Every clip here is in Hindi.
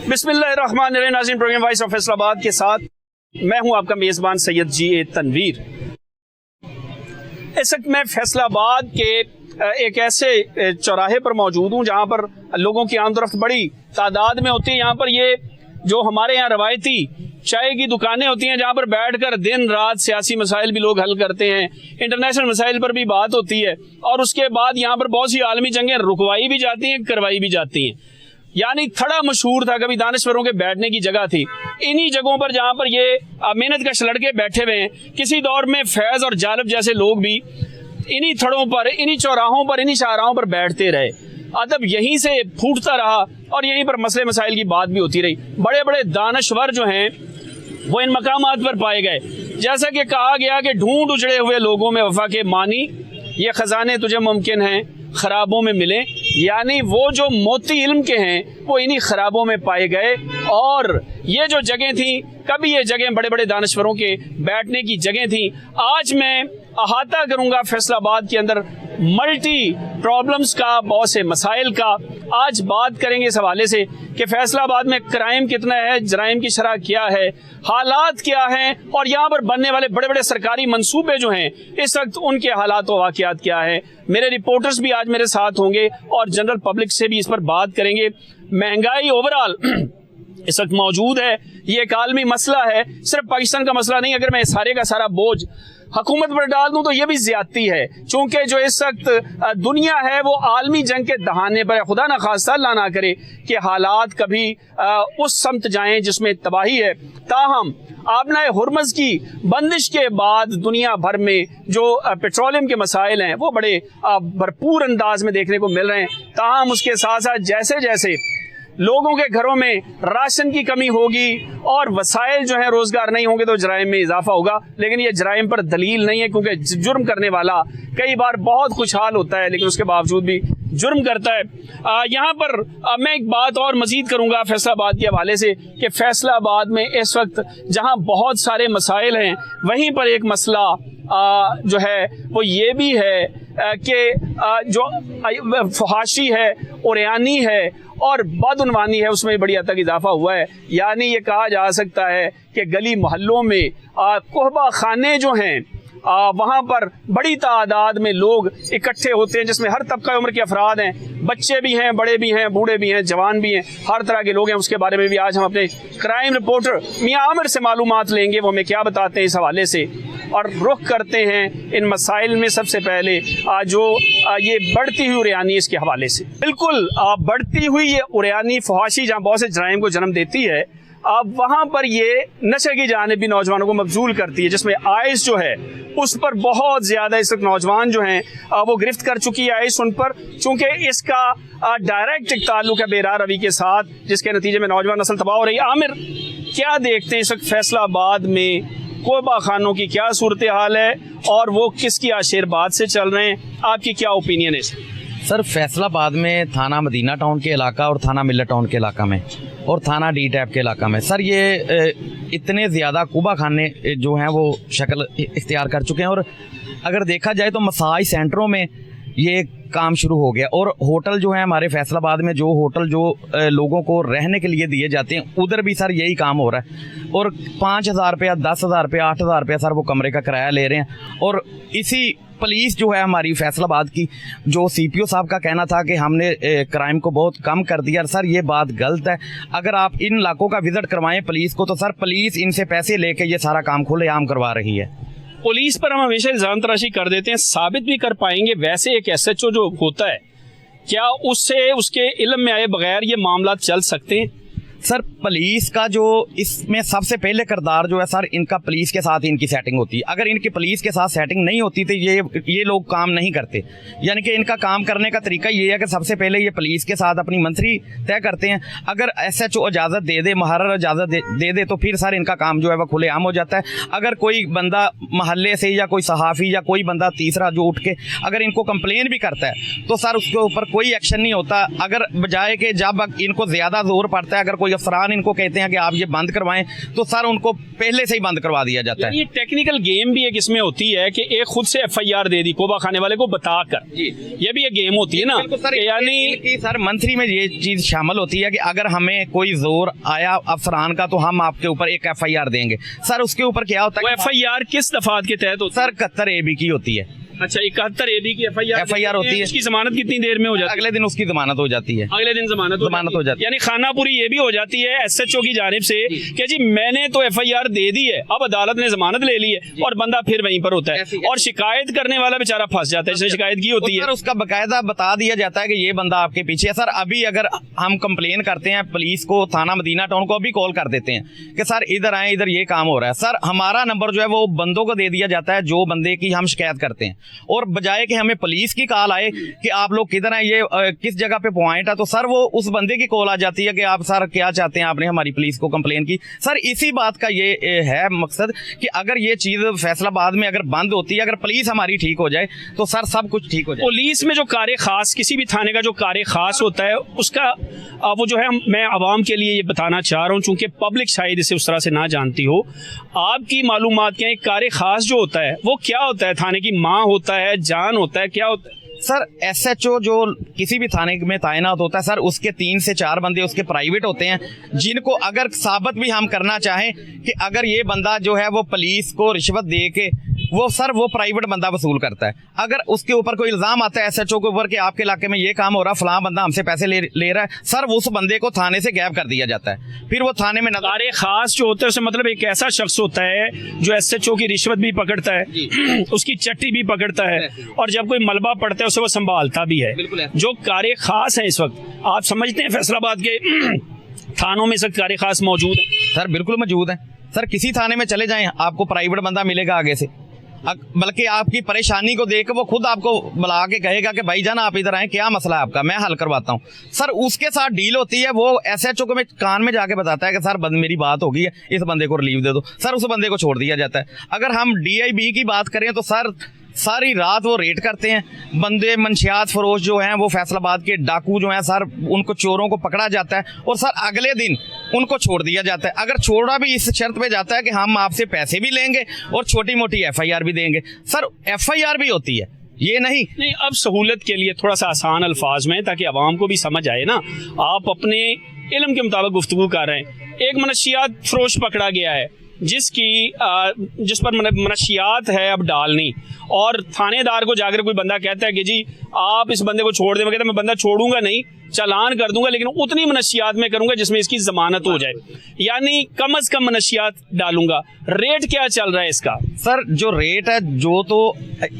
बिस्मिल्लाहिर्रहमानिर्रहीम। नाज़रीन, प्रोग्राम वॉइस ऑफ फैसलाबाद के साथ मैं हूं आपका मेज़बान सैयद जी तनवीर। इस वक्त मैं फैसलाबाद के एक ऐसे चौराहे पर मौजूद हूं जहां पर लोगों की आमदोरफ्त बड़ी तादाद में होती है। यहाँ पर ये जो हमारे यहाँ रवायती चाय की दुकानें होती हैं जहाँ पर बैठकर दिन रात सियासी मसाइल भी लोग हल करते हैं, इंटरनेशनल मसाइल पर भी बात होती है और उसके बाद यहाँ पर बहुत सी आलमी जंगें रुकवाई भी जाती हैं, करवाई भी जाती हैं। यानी थड़ा मशहूर था, कभी दानिश्वरों के बैठने की जगह थी। इन्हीं जगहों पर जहाँ पर ये मेहनत कश लड़के बैठे हुए हैं, किसी दौर में फैज और जालब जैसे लोग भी इन्हीं थड़ों पर, इन्हीं चौराहों पर, इन्हीं शाहराहों पर बैठते रहे। अदब यहीं से फूटता रहा और यहीं पर मसले मसाइल की बात भी होती रही। बड़े बड़े दानश्वर जो हैं वो इन मकामात पर पाए गए। जैसा कि कहा गया कि ढूंढ उजड़े हुए लोगों में वफा के मानी, ये खजाने तुझे मुमकिन हैं खराबों में मिले। यानी वो जो मोती इल्म के हैं वो इन्हीं खराबों में पाए गए। और ये जो जगह थी, कभी ये जगह बड़े बड़े दानश्वरों के बैठने की जगह थी। आज मैं अहाता करूंगा फैसलाबाद के अंदर मल्टी प्रॉब्लम्स का, बहुत से मसाइल का। आज बात करेंगे इस हवाले से कि फैसलाबाद में क्राइम कितना है, जराइम की शरह क्या है, हालात क्या हैं और यहाँ पर बनने वाले बड़े बड़े सरकारी मंसूबे जो हैं इस वक्त उनके हालात और वाक़यात क्या है। मेरे रिपोर्टर्स भी आज मेरे साथ होंगे और जनरल पब्लिक से भी इस पर बात करेंगे। महंगाई ओवरऑल इस वक्त मौजूद है, ये एक आलमी मसला है, सिर्फ पाकिस्तान का मसला नहीं। अगर मैं सारे का सारा बोझ हुकूमत पर डाल दूं तो ये भी ज्यादती है, चूंकि जो इस वक्त दुनिया है वो आलमी जंग के दहाने पर है। खुदा ना खास्ता अल्लाह ना करे कि हालात कभी उस समत जाएं जिसमें तबाही है। ताहम आपना हुर्मज़ की बंदिश के बाद दुनिया भर में जो पेट्रोलियम के मसाइल हैं वो बड़े भरपूर अंदाज में देखने को मिल रहे हैं। ताहम उसके साथ साथ जैसे जैसे लोगों के घरों में राशन की कमी होगी और वसाइल जो है रोजगार नहीं होंगे तो जराइम में इजाफा होगा। लेकिन ये जराइम पर दलील नहीं है, क्योंकि जुर्म करने वाला कई बार बहुत खुशहाल होता है लेकिन उसके बावजूद भी जुर्म करता है। यहाँ पर मैं एक बात और मजीद करूँगा फैसलाबाद के हवाले से कि फैसलाबाद में इस वक्त जहाँ बहुत सारे मसाइल हैं वहीं पर एक मसला जो है वो ये भी है कि जो फहाशी है, उरियानी है और बदउनवानी है, उसमें बड़ी हद तक इजाफा हुआ है। यानी ये कहा जा सकता है कि गली मोहल्लों में कोहबा खाने जो हैं वहाँ पर बड़ी तादाद में लोग इकट्ठे होते हैं, जिसमें हर तबका उम्र के अफराद हैं, बच्चे भी हैं, बड़े भी हैं, बूढ़े भी हैं, जवान भी हैं, हर तरह के लोग हैं। उसके बारे में भी आज हम अपने क्राइम रिपोर्टर मियां आमिर से मालूमात लेंगे, वो हमें क्या बताते हैं इस हवाले से। और रुख करते हैं इन मसाइल में सबसे पहले जो ये बढ़ती हुई उरियानी इसके हवाले से। बिल्कुल बढ़ती हुई ये उरियानी फहाशी जहाँ बहुत से जराइम को जन्म देती है, अब वहाँ पर ये नशे की जानिब भी नौजवानों को मबजूल करती है, जिसमें आइस जो है उस पर बहुत ज़्यादा इस वक्त नौजवान जो हैं वो गिरफ्त कर चुकी है आइस उन पर, चूँकि इसका डायरेक्ट एक ताल्लुक है बेरा रवि के साथ, जिसके नतीजे में नौजवान नस्ल तबाह हो रही है। आमिर, क्या देखते हैं इस वक्त फैसलाबाद में कोहबा खानों की क्या सूरत हाल है और वो किसकी आशीर्वाद से चल रहे हैं, आपकी क्या ओपिनियन है? सर, फैसलाबाद में थाना मदीना टाउन के इलाका और थाना मिल्लत टाउन के इलाका में और थाना डी टैप के इलाका में सर ये इतने ज़्यादा कोहबा खाने जो हैं वो शक्ल इख्तियार कर चुके हैं। और अगर देखा जाए तो मसाज सेंटरों में ये काम शुरू हो गया और होटल जो है हमारे फैसलाबाद में, जो होटल जो लोगों को रहने के लिए दिए जाते हैं उधर भी सर यही काम हो रहा है। और 5,000 रुपया, 10,000 रुपया, 8,000 रुपया सर वो कमरे का किराया ले रहे हैं। और इसी पुलिस जो है हमारी फैसलाबाद की, जो सीपीओ साहब का कहना था कि हमने क्राइम को बहुत कम कर दिया, सर ये बात गलत है। अगर आप इन इलाकों का विजिट करवाएं पुलिस को तो सर पुलिस इनसे पैसे लेके ये सारा काम खुलेआम करवा रही है। पुलिस पर हम हमेशा इल्जाम तराशी कर देते हैं, साबित भी कर पाएंगे? वैसे एक एसएचओ जो होता है, क्या उससे उसके इल्म में आए बगैर ये मामला चल सकते हैं? सर पुलिस का जो इसमें सबसे पहले किरदार जो है सर, इनका पुलिस के साथ इनकी सेटिंग होती है। अगर इनकी पुलिस के साथ सेटिंग नहीं होती तो ये लोग काम नहीं करते। यानी कि इनका काम करने का तरीका ये है कि सबसे पहले ये पुलिस के साथ अपनी मंथली तय करते हैं। अगर एसएचओ इजाज़त दे दे, मुहर्रर इजाज़त दे दे तो फिर सर इनका काम जो है वह खुलेआम हो जाता है। अगर कोई बंदा महल्ले से या कोई सहाफ़ी या कोई बंदा तीसरा जो उठ के अगर इनको कंप्लेन भी करता है तो सर उसके ऊपर कोई एक्शन नहीं होता। अगर बजाय कि जब इनको ज़्यादा जोर पड़ता है, अगर कोई अफसरान इनको कहते हैं कि आप ये बंद करवाएं, तो सर उनको पहले से ही बंद करवा दिया जाता है। ये टेक्निकल गेम भी एक इसमें होती है कि एक खुद से FIR दे दी कोबा खाने वाले को बताकर, ये भी एक गेम होती है ना। यानी सर मंथली में ये चीज शामिल होती है कि अगर हमें कोई जोर आया अफसरान का तो हम आपके ऊपर एक FIR देंगे। सर उसके ऊपर क्या होता है? FIR किस दफात के तहत होती है? सर 71 AB की होती है। अच्छा, 71 AB की FIR होती है। उसकी जमानत कितनी देर में हो जाती है? अगले दिन उसकी जमानत हो जाती है। अगले दिन जमानत हो जाती है। यानी खानापुरी ये भी हो जाती है SHO की जानिब से कि जी मैंने तो FIR दे दी है, अब अदालत ने जमानत ले ली है और बंदा फिर वहीं पर होता है और शिकायत करने वाला बेचारा फंस जाता है जिसने शिकायत की होती है। सर उसका बकायदा बता दिया जाता है कि ये बंदा आपके पीछे है। सर अभी अगर हम कंप्लेन करते हैं पुलिस को, थाना मदीना टाउन को अभी कॉल कर देते हैं कि सर इधर आए, इधर ये काम हो रहा है, सर हमारा नंबर जो है वो बंदों को दे दिया जाता है जो बंदे की हम शिकायत करते हैं, और बजाय कि हमें पुलिस की कॉल आए कि आप लोग किधर हैं, ये किस जगह पे पॉइंट है, तो सर वो उस बंदे की कॉल आ जाती है कि आप सर क्या चाहते हैं, आपने हमारी पुलिस को कंप्लेन की। सर इसी बात का ये है मकसद कि अगर ये चीज फैसलाबाद में अगर बंद होती है, अगर पुलिस हमारी ठीक हो जाए तो सर सब कुछ ठीक हो जाए। पुलिस में जो कार्य खास, किसी भी थाने का जो कार्य खास होता है उसका वो जो है मैं आवाम के लिए ये बताना चाह रहा हूँ, चूंकि पब्लिक शायद इसे उस तरह से ना जानती हो, आपकी मालूमात क्या है, कार्य खास जो होता है वो क्या होता है? थाने की माँ होता है, जान होता है, क्या होता है? सर SHO जो किसी भी थाने में तैनात होता है सर, उसके 3 से 4 बंदे उसके प्राइवेट होते हैं, जिनको अगर साबित भी हम करना चाहें कि अगर ये बंदा जो है वो पुलिस को रिश्वत दे के वो प्राइवेट बंदा वसूल करता है, अगर उसके ऊपर कोई इल्जाम आता है SHO के ऊपर कि आपके इलाके में ये काम हो रहा है, फलां बंदा हमसे पैसे ले रहा है, सर उस बंदे को थाने से गायब कर दिया जाता है। फिर वो थाने में कार्य खास जो होता है उससे मतलब एक ऐसा शख्स होता है जो SHO की रिश्वत भी पकड़ता है, उसकी चट्टी भी पकड़ता है, और जब कोई मलबा पड़ता है उसे वो संभालता भी है। जो कार्य खास है इस वक्त आप समझते हैं फैसलाबाद के थानों में इस वक्त कार्य खास मौजूद है? सर बिल्कुल मौजूद है। सर किसी थाने में चले जाएं आपको प्राइवेट बंदा मिलेगा आगे से, बल्कि आपकी परेशानी को देख वो खुद आपको बुला के कहेगा कि भाई जान आप इधर आए, क्या मसला है आपका, मैं हल करवाता हूँ। सर उसके साथ डील होती है, वो SHO को में कान में जाके बताता है कि सर मेरी बात हो गई है, इस बंदे को रिलीव दे दो, सर उस बंदे को छोड़ दिया जाता है। अगर हम DIB की बात करें तो सर सारी रात वो रेड करते हैं, बंदे मंशियात फरोश जो हैं वो फैसलाबाद के डाकू जो हैं सर, उनको चोरों को पकड़ा जाता है और सर अगले दिन उनको छोड़ दिया जाता है। अगर छोड़ा भी इस शर्त पे जाता है कि हम आपसे पैसे भी लेंगे और छोटी मोटी FIR भी देंगे। सर FIR भी होती है, ये नहीं। अब सहूलत के लिए थोड़ा सा आसान अल्फाज में, ताकि आवाम को भी समझ आए ना, आप अपने इल्म के मुताबिक गुफ्तगू कर रहे हैं। एक मनशियात फरोश पकड़ा गया है जिस पर मनशियात है अब डालनी, और थानेदार को जाकर कोई बंदा कहता है कि जी आप इस बंदे को छोड़ दें, मैं कहता मैं बंदा छोड़ूंगा नहीं, चालान कर दूंगा, लेकिन उतनी मनशियात में करूंगा जिसमें इसकी जमानत हो जाए, यानी कम अज कम मनशियात डालूंगा। रेट क्या चल रहा है इसका? सर जो रेट है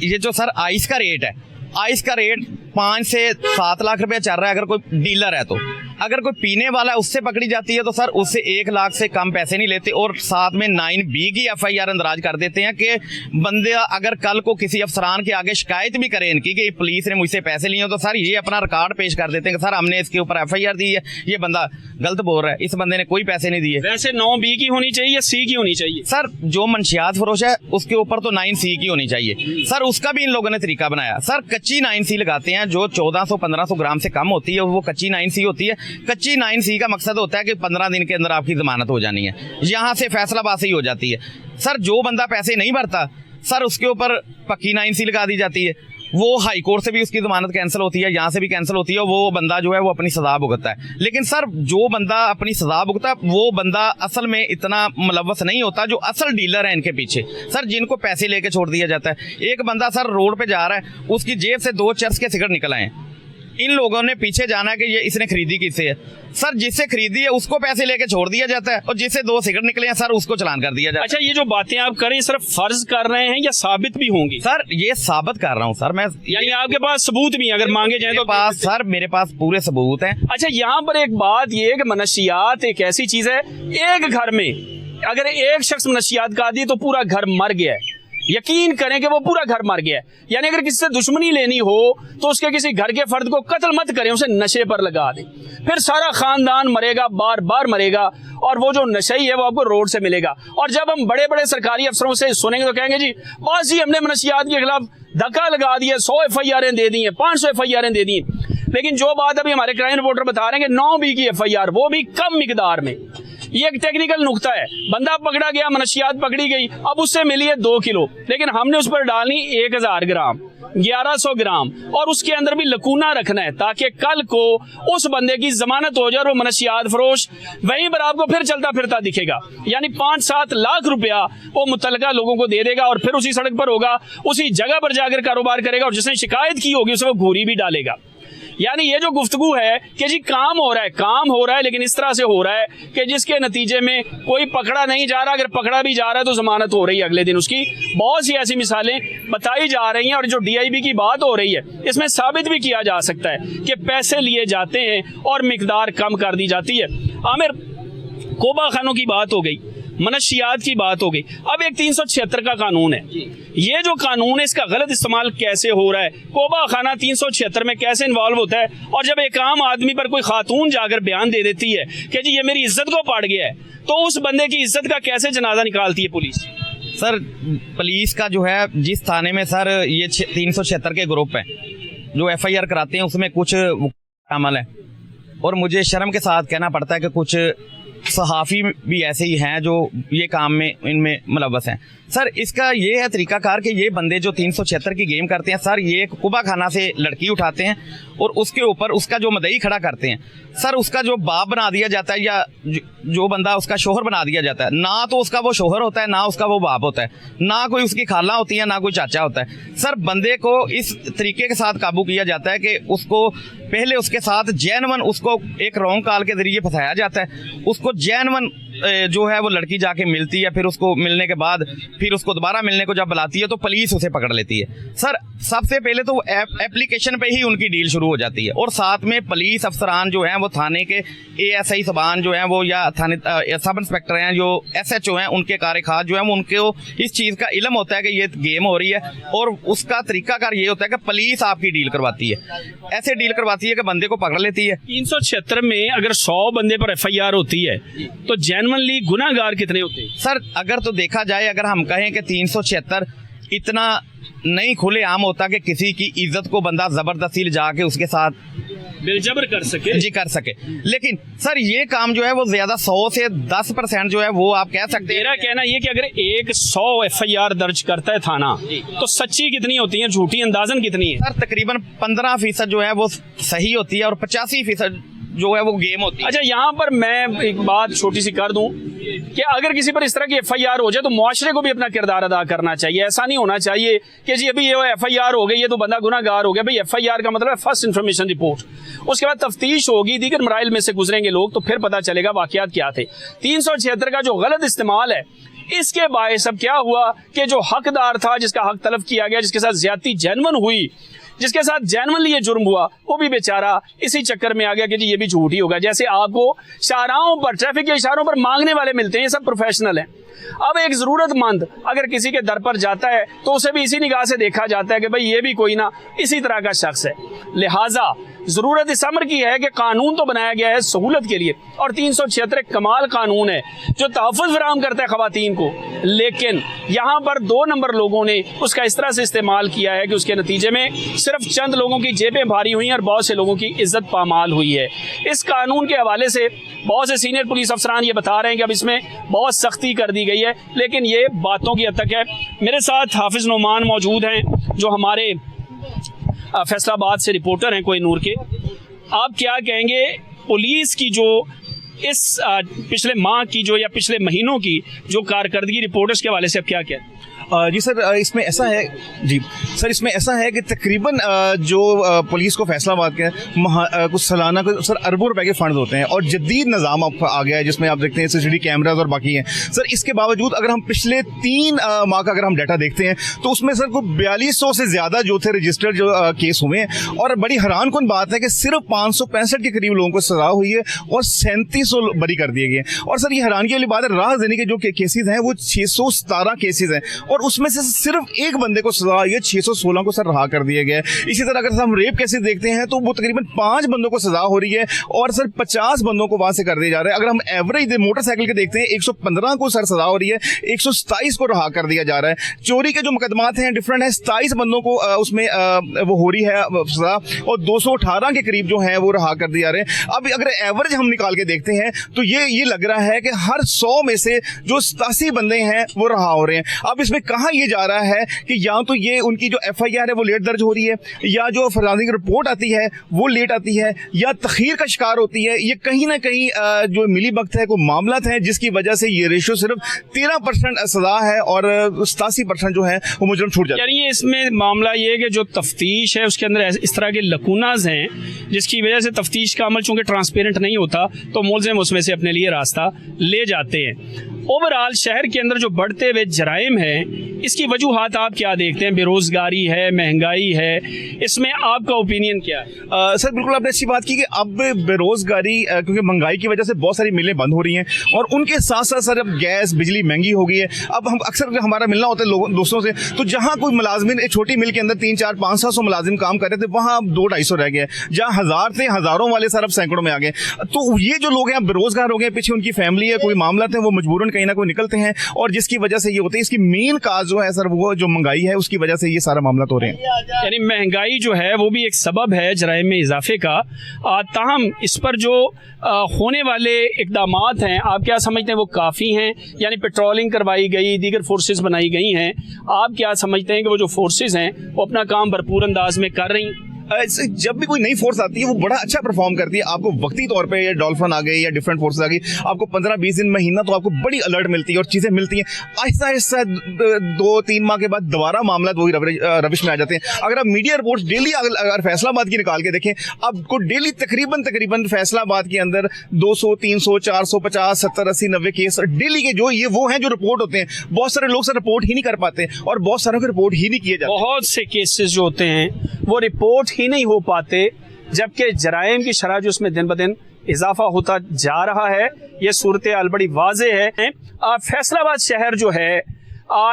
ये जो सर आइस का रेट है, आइस का रेट 5 से 7 लाख रुपया चल रहा है अगर कोई डीलर है तो। अगर कोई पीने वाला है उससे पकड़ी जाती है तो सर उससे 1 लाख से कम पैसे नहीं लेते, और साथ में 9B की FIR अंदराज कर देते हैं कि बंदे अगर कल को किसी अफसरान के आगे शिकायत भी करें इनकी कि पुलिस ने मुझसे पैसे लिए, तो सर ये अपना रिकॉर्ड पेश कर देते हैं कि सर हमने इसके ऊपर FIR दी है, ये बंदा गलत बोल रहा है, इस बंदे ने कोई पैसे नहीं दिए। वैसे 9B की होनी चाहिए या C की होनी चाहिए? सर जो मंशियात फरोश है उसके ऊपर तो 9C की होनी चाहिए। सर उसका भी इन लोगों ने तरीका बनाया, सर कच्ची 9C लगाते हैं जो 1400-1500 ग्राम से कम होती है, वो कच्ची 9C होती है। कच्ची 9C का मकसद होता है कि 15 दिन के अंदर आपकी जमानत हो जानी है, यहाँ से फैसलाबाद से ही हो जाती है। सर जो बंदा पैसे नहीं भरता सर उसके ऊपर पक्की 9C लगा दी जाती है, वो हाई कोर्ट से भी उसकी जमानत कैंसिल होती है, यहाँ से भी कैंसिल होती है, वो बंदा जो है वो अपनी सजा भुगतता है। लेकिन सर जो बंदा अपनी सजा भुगता है वो बंदा असल में इतना मुलव्वस नहीं होता जो असल डीलर है इनके पीछे, सर जिनको पैसे लेके छोड़ दिया जाता है। एक बंदा सर रोड पे जा रहा है, उसकी जेब से 2 चर्च के सिगरेट निकल आए, इन लोगों ने पीछे जाना है कि ये इसने खरीदी किससे है, सर जिससे खरीदी है उसको पैसे लेके छोड़ दिया जाता है, और जिससे 2 सिगरेट निकले हैं सर उसको चालान कर दिया जाता है। अच्छा, ये जो बातें आप करें सिर्फ फर्ज कर रहे हैं या साबित भी होंगी? सर ये साबित कर रहा हूँ सर मैं, यानी आपके पास सबूत भी अगर मांगे जाए तो? पास सर मेरे पास पूरे सबूत हैं। अच्छा, यहाँ पर एक बात ये है कि मनशियात एक ऐसी चीज है, एक घर में अगर एक शख्स मनशियात का आदी है तो पूरा घर मर गया है, यकीन करें कि वो पूरा घर मर गया है। यानी अगर किसी से दुश्मनी लेनी हो तो उसके किसी घर के फर्द को कत्ल मत करें, उसे नशे पर लगा दें, फिर सारा खानदान मरेगा, बार बार मरेगा, और वो जो नशई है वो आपको रोड से मिलेगा। और जब हम बड़े बड़े सरकारी अफसरों से सुनेंगे तो कहेंगे जी बस जी हमने मनशियात के खिलाफ धक्का लगा दिया, 100 FIR दे दी हैं, 500 FIR दे दी हैं। लेकिन जो बात अभी हमारे क्राइम रिपोर्टर बता रहे हैं कि 9B की FIR, वो भी कम मिकदार में। ये एक टेक्निकल नुक्ता है। बंदा पकड़ा गया, मनशियात पकड़ी गई, अब उससे मिली है 2 किलो, लेकिन हमने उस पर डालनी 1000 ग्राम, 1100 ग्राम, और उसके अंदर भी लकूना रखना है ताकि कल को उस बंदे की जमानत हो जाए और वो मनशियात फरोश वहीं पर आपको फिर चलता फिरता दिखेगा। यानी 5-7 लाख रुपया वो मुतलका लोगों को दे देगा और फिर उसी सड़क पर होगा, उसी जगह पर जाकर कारोबार करेगा, और जिसने शिकायत की होगी उसे वो घूरी भी डालेगा। यानी ये जो गुफ्तगू है कि जी काम हो रहा है, लेकिन इस तरह से हो रहा है कि जिसके नतीजे में कोई पकड़ा नहीं जा रहा, अगर पकड़ा भी जा रहा है तो जमानत हो रही है अगले दिन उसकी। बहुत सी ऐसी मिसालें बताई जा रही हैं, और जो DIB की बात हो रही है इसमें साबित भी किया जा सकता है कि पैसे लिए जाते हैं और मिकदार कम कर दी जाती है। आमिर, कोबा खानों की बात हो गई, मनशियात की बात हो गई, अब एक 376 का कानून है। ये जो कानून है इसका गलत इस्तेमाल कैसे हो रहा है, कोबा खाना 376 में कैसे इन्वॉल्व होता है, और जब एक आम आदमी पर कोई खातून जाकर बयान दे देती है कि जी ये मेरी इज्जत को पाड़ गया है, तो उस बंदे की इज्जत का कैसे जनाजा निकालती है पुलिस? सर, पुलिस का जो है जिस थाने में सर ये 376 के ग्रुप हैं जो FIR कराते हैं उसमें कुछ अमल है, और मुझे शर्म के साथ कहना पड़ता है कि कुछ सहाफ़ी भी ऐसे ही हैं जो ये काम में इनमें मुलव्वस हैं। सर, इसका ये है तरीकाकार कि ये बंदे जो 376 की गेम करते हैं सर, ये एक कुबा खाना से लड़की उठाते हैं और उसके ऊपर उसका जो मदई खड़ा करते हैं सर, उसका जो बाप बना दिया जाता है या जो बंदा उसका शोहर बना दिया जाता है, ना तो उसका वो शोहर होता है, ना उसका वो बाप होता है, ना कोई उसकी खाला होती है, ना कोई चाचा होता है। सर, बंदे को इस तरीके के साथ काबू किया जाता है कि उसको पहले उसके साथ जैनवन उसको एक रॉन्ग कॉल के जरिए फंसाया जाता है, उसको जैनवन जो है वो लड़की जाके मिलती है, फिर उसको मिलने के बाद फिर उसको दोबारा मिलने को जब बुलाती है तो पुलिस उसे पकड़ लेती है। सर, सबसे पहले तो एप्लीकेशन पे ही उनकी डील शुरू हो जाती है, और साथ में पुलिस अफसरान जो हैं वो थाने के ASI सबान जो हैं वो या थाने सब इंस्पेक्टर हैं जो SHO हैं उनके कार्यखास जो हैं वो उनको इस चीज़ का इल्म होता है कि ये गेम हो रही है, और उसका तरीकाकार ये होता है कि पुलिस आपकी डील करवाती है, ऐसे डील करवाती है कि बंदे को पकड़ लेती है। 376 में अगर 100 बंदे पर FIR होती है तो जेन्युइनली गुनाहगार कितने होते हैं? सर, अगर तो देखा जाए, अगर हम कहें कि 376 इतना नहीं खुले आम होता कि किसी की इज्जत को बंदा जबरदस्ती ले जाके उसके साथ बिलजबर कर सके, जी कर सके, लेकिन सर ये काम जो है वो ज्यादा 100 से 10% जो है वो आप कह सकते हैं। मेरा कहना ये कि अगर एक 100 FIR दर्ज करता है थाना तो सच्ची कितनी होती है, झूठी अंदाजन कितनी है? सर, तकरीबन 15% जो है वो सही होती है और 85% जो है वो गेम होती है। अच्छा, यहाँ पर मैं एक बात छोटी सी कर दूं कि अगर किसी पर इस तरह की FIR हो जाए तो मुआशरे को भी अपना किरदार अदा करना चाहिए। ऐसा नहीं होना चाहिए कि जी अभी ये FIR हो गई है तो बंदा गुनाहगार हो गया। भाई, FIR का मतलब है फर्स्ट इन्फॉर्मेशन रिपोर्ट, उसके बाद तफ्तीश होगी, दीगर मराइल में से गुजरेंगे लोग तो फिर पता चलेगा वाकयात क्या थे। 376 का जो गलत इस्तेमाल है इसके बायस अब क्या हुआ कि जो हकदार था, जिसका हक तलब किया गया, जिसके साथ ज्यादती जेन्युइन हुई, जिसके साथ जेन्युइनली ये जुर्म हुआ, वो भी बेचारा इसी चक्कर में आ गया कि जी ये भी झूठ ही होगा। जैसे आपको शाहराहों पर, ट्रैफिक के इशारों पर मांगने वाले मिलते हैं, ये सब प्रोफेशनल हैं। अब एक जरूरतमंद अगर किसी के दर पर जाता है तो उसे भी इसी निगाह से देखा जाता है कि भाई ये भी कोई ना इसी तरह का शख्स है। लिहाजा जरूरत इस अमर की है कि कानून तो बनाया गया है सहूलत के लिए, और 376 कमाल कानून है जो तहफ़्फ़ुज़ फराहम करता है ख़वातीन को, लेकिन यहाँ पर 2 नंबर लोगों ने उसका इस तरह से इस्तेमाल किया है कि उसके नतीजे में सिर्फ चंद लोगों की जेबें भारी हुई और बहुत से लोगों की इज्जत पामाल हुई है। इस कानून के हवाले से बहुत से सीनियर पुलिस अफसरान ये बता रहे हैं कि अब इसमें बहुत सख्ती कर दी गई है, लेकिन ये बातों की हद तक है। मेरे साथ हाफिज़ नोमान मौजूद हैं जो हमारे फैसलाबाद से रिपोर्टर हैं कोहिनूर के। आप क्या कहेंगे पुलिस की जो इस पिछले माह की जो या पिछले महीनों की जो कारकर्दगी रिपोर्टर्स के हवाले से आप क्या कहते हैं? जी सर, इसमें ऐसा है इसमें ऐसा है कि तकरीबन जो पुलिस को फैसलाबाद के कुछ सालाना को सर अरबों रुपए के फंड होते हैं और जदीद निज़ाम आ गया है जिसमें आप देखते हैं CCTV कैमराज और बाकी हैं सर। इसके बावजूद अगर हम पिछले 3 माह का अगर हम डाटा देखते हैं तो उसमें सर को 4200 से ज़्यादा जो थे रजिस्टर्ड जो केस हुए हैं, और बड़ी हैरान कुन बात है कि सिर्फ 565 के करीब लोगों को सजा हुई है और 3700 बरी कर दिए गए। और सर ये हैरानगी वाली बात है, राहज़नी के जो केसेज हैं वो 617 केसेज हैं, और और उसमें से सिर्फ एक बंदे को सजा हुई है, 616 को सर रहा कर दिया गया है। इसी तरह अगर हम रेप केसेस देखते हैं तो वो तकरीबन 5 बंदों को सजा हो रही है और सर 50 बंदों को वहां से कर दिया जा रहा है। अगर हम एवरेज मोटरसाइकिल के देखते हैं 115 को सर सजा हो रही है, 127 को रहा कर दिया जा रहा है। चोरी के जो मुकदमात हैं डिफरेंट है, 27 बंदों को उसमें वो हो रही है सजा और 218 के करीब जो है वो रहा कर दिया जा रहे हैं। अब अगर एवरेज हम निकाल के देखते हैं तो ये लग रहा है कि हर 100 में से जो 87 बंदे हैं वो रहा हो रहे हैं। अब इसमें कहाँ ये जा रहा है कि या तो ये उनकी जो FIR है वो लेट दर्ज हो रही है, या जो फराजी की रिपोर्ट आती है वो लेट आती है, या तखीर का शिकार होती है। ये कहीं ना कहीं जो मिली वक्त है कोई मामला है जिसकी वजह से ये रेशो सिर्फ 13% सजा है और 87% जो है वो मुजरम छूट जाता है। यानी ये इसमें मामला ये है कि जो तफ्तीश है उसके अंदर इस तरह के लकूनाज हैं जिसकी वजह से तफ्तीश का अमल चूंकि ट्रांसपेरेंट नहीं होता तो मुलजिम उसमें से अपने लिए रास्ता ले जाते हैं। ओवरऑल शहर के अंदर जो बढ़ते हुए जराइम है इसकी वजूहात आप क्या देखते हैं? बेरोजगारी है, महंगाई है, इसमें आपका ओपिनियन क्या है? सर बिल्कुल आपने अच्छी बात की कि अब बेरोजगारी क्योंकि महंगाई की वजह से बहुत सारी मिलें बंद हो रही हैं और उनके साथ साथ सर अब गैस बिजली महंगी हो गई है। अब हम अक्सर हमारा मिलना होता है लोगों दोस्तों से, तो जहाँ कोई मुलाजमिन एक छोटी मिल के अंदर 3, 4, 5, 700 मुलाजिम काम कर रहे थे वहाँ अब 200-250 रह गए। जहाँ 1000 थे, हज़ारों वाले सर अब सैकड़ों में आ गए। तो ये जो लोग हैं बेरोजगार हो गए, पीछे उनकी फैमिली है, कोई मामला थे, वो मजबूरन कहीं ना कोई निकलते हैं और जिसकी वजह से ये होते हैं। इसकी मेन काज जो है सर वो जो महंगाई है उसकी वजह से ये सारा मामला तो हो रहे हैं। यानी महंगाई जो है वो भी एक सबब है जराइम में इजाफे का। ताहम इस पर जो होने वाले इक़दामात हैं आप क्या समझते हैं वो काफ़ी हैं? यानी पेट्रोलिंग करवाई गई, दीगर फोर्सेस बनाई गई हैं, आप क्या समझते हैं कि वो जो फोर्सेस हैं वो अपना काम भरपूर अंदाज में कर रही? जब भी कोई नई फोर्स आती है वो बड़ा अच्छा परफॉर्म करती है। आपको वक्ती तौर पे या डॉल्फिन आ गई या डिफरेंट फोर्सेस आ गई, आपको 15-20 दिन महीना तो आपको बड़ी अलर्ट मिलती है और चीज़ें मिलती हैं। आहिस्ता आहिस्ता 2-3 माह के बाद दोबारा मामला वही रविश में आ जाते हैं। अगर आप मीडिया रिपोर्ट्स डेली अगर फैसलाबाद की निकाल के देखें, आपको डेली तकरीबन फैसलाबाद के अंदर 200, 300, 450, 70, 80, 90 केस डेली के जो ये वो हैं जो रिपोर्ट होते हैं। बहुत सारे लोग सर रिपोर्ट ही नहीं कर पाते और बहुत सारों के रिपोर्ट ही नहीं किए जाते। बहुत से केसेस जो होते हैं वो रिपोर्ट ही नहीं हो पाते, जबकि जराइम की शरह जो उसमें दिन ब दिन इजाफा होता जा रहा है। ये सूरत हाल बड़ी वाज़े है। फैसलाबाद शहर जो है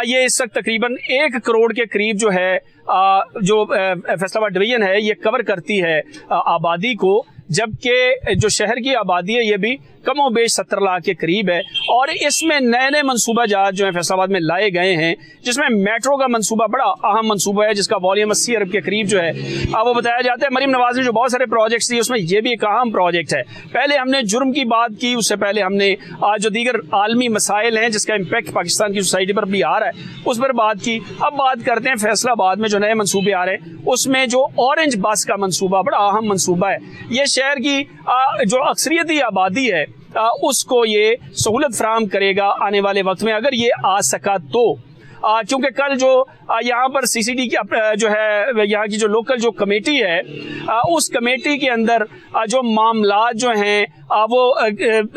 ये इस वक्त तकरीबन 1 करोड़ के करीब जो है जो फैसलाबाद डिवीजन है ये कवर करती है आबादी को, जबकि जो शहर की आबादी है ये भी कमो बेश 70 लाख के करीब है। और इसमें नए नए मनसूबा जात जो है फैसलाबाद में लाए गए हैं, जिसमें मेट्रो का मनसूबा बड़ा अहम मनसूबा है जिसका वॉल्यूम 80 अरब के करीब जो है वो बताया जाता है। मरीम नवाज ने जो बहुत सारे प्रोजेक्ट्स दिए उसमें ये भी एक अहम प्रोजेक्ट है। पहले हमने जुर्म की बात की, उससे पहले हमने जो दीगर आलमी मसाइल हैं जिसका इम्पैक्ट पाकिस्तान की सोसाइटी पर भी आ रहा है उस पर बात की। अब बात करते हैं फैसलाबाद में जो नए मनसूबे आ रहे हैं उसमें जो ऑरेंज बस का मनसूबा बड़ा अहम मनसूबा है। ये शहर की जो अक्सरियती आबादी है उसको ये सहूलत फराहम करेगा आने वाले वक्त में, अगर ये आ सका तो। क्योंकि कल जो यहाँ पर CCD की जो है यहाँ की जो लोकल जो कमेटी है उस कमेटी के अंदर जो मामलात जो हैं वो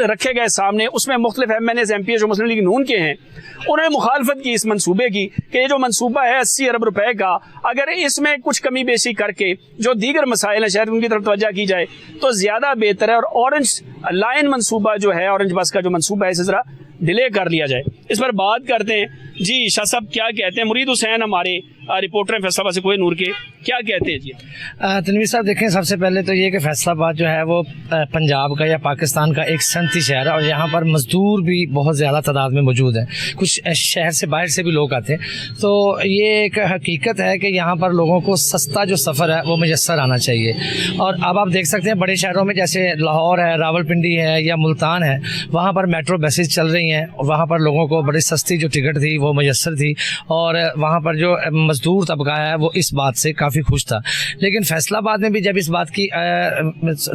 रखे गए सामने, उसमें मुख्तलिफ MNAs MPs जो मुस्लिम लीग नून के हैं उन्होंने मुखालफत की इस मंसूबे की कि ये जो मंसूबा है 80 अरब रुपए का, अगर इसमें कुछ कमी बेशी करके जो दीगर मसाइल हैं शायद उनकी तरफ तवज्जो की जाए तो ज़्यादा बेहतर है। और ऑरेंज लाइन मंसूबा जो है, ऑरेंज बस का जो मंसूबा है इसे ज़रा डिले कर लिया जाए। इस पर बात करते हैं। जी शाह साहब क्या कहते हैं? मुरीद हुसैन हमारे रिपोर्टर हैं फैसलाबाद से, कोई नूर के, क्या कहते हैं जी? तनवीर साहब देखें, सबसे पहले तो ये कि फैसलाबाद जो है वो पंजाब का या पाकिस्तान का एक सनती शहर है और यहाँ पर मज़दूर भी बहुत ज़्यादा तादाद में मौजूद हैं। कुछ शहर से बाहर से भी लोग आते हैं, तो ये एक हकीकत है कि यहाँ पर लोगों को सस्ता जो सफ़र है वो मुयस्सर आना चाहिए। और अब आप देख सकते हैं बड़े शहरों में जैसे लाहौर है, रावलपिंडी है या मुल्तान है, वहाँ पर मेट्रो बसेज चल रही हैं और वहाँ पर लोगों को बड़ी सस्ती जो टिकट थी वो मुयस्सर थी और वहाँ पर जो मजदूर तबका है वो इस बात से काफ़ी खुश था। लेकिन फैसलाबाद में भी जब इस बात की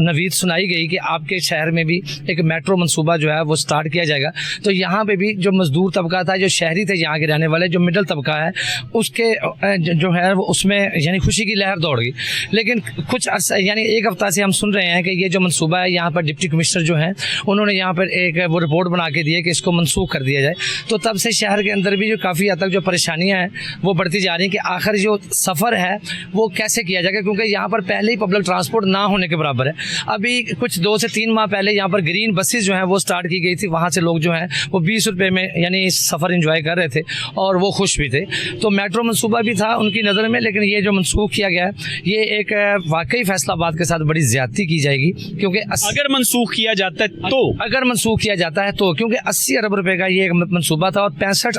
नवीद सुनाई गई कि आपके शहर में भी एक मेट्रो मंसूबा जो है वो स्टार्ट किया जाएगा, तो यहाँ पे भी जो मजदूर तबका था, जो शहरी थे यहाँ के रहने वाले, जो मिडिल तबका है उसके जो है वो उसमें यानी खुशी की लहर दौड़ गई। लेकिन कुछ यानी 1 हफ्ता से हम सुन रहे हैं कि ये जो मंसूबा है यहाँ पर डिप्टी कमिश्नर जो हैं उन्होंने यहाँ पर एक वो रिपोर्ट बना के दी है कि इसको मनसूख कर दिया जाए। तो तब से शहर के अंदर भी जो काफ़ी हद तक जो परेशानियाँ हैं वो बढ़ती जा रही हैं कि आखिर जो सफ़र है वो कैसे किया जाएगा, क्योंकि यहाँ पर पहले ही पब्लिक ट्रांसपोर्ट ना होने के बराबर है। है। अभी कुछ 2 से 3 माह पहले यहाँ पर ग्रीन बसेस जो हैं वो स्टार्ट की गई थी, वहाँ से लोग जो हैं वो 20 रुपये में यानी सफ़र एंजॉय कर रहे थे और वो खुश भी थे। तो मेट्रो मनसूबा भी था उनकी नज़र में, लेकिन ये जो मनसूख किया गया है ये एक वाकई फैसलाबाद के साथ बड़ी ज़्यादती की जाएगी, क्योंकि अगर मनसूख किया जाता है तो अगर मनसूख किया जाता है तो, क्योंकि 80 अरब रुपए का ये एक मनसूबा था और 65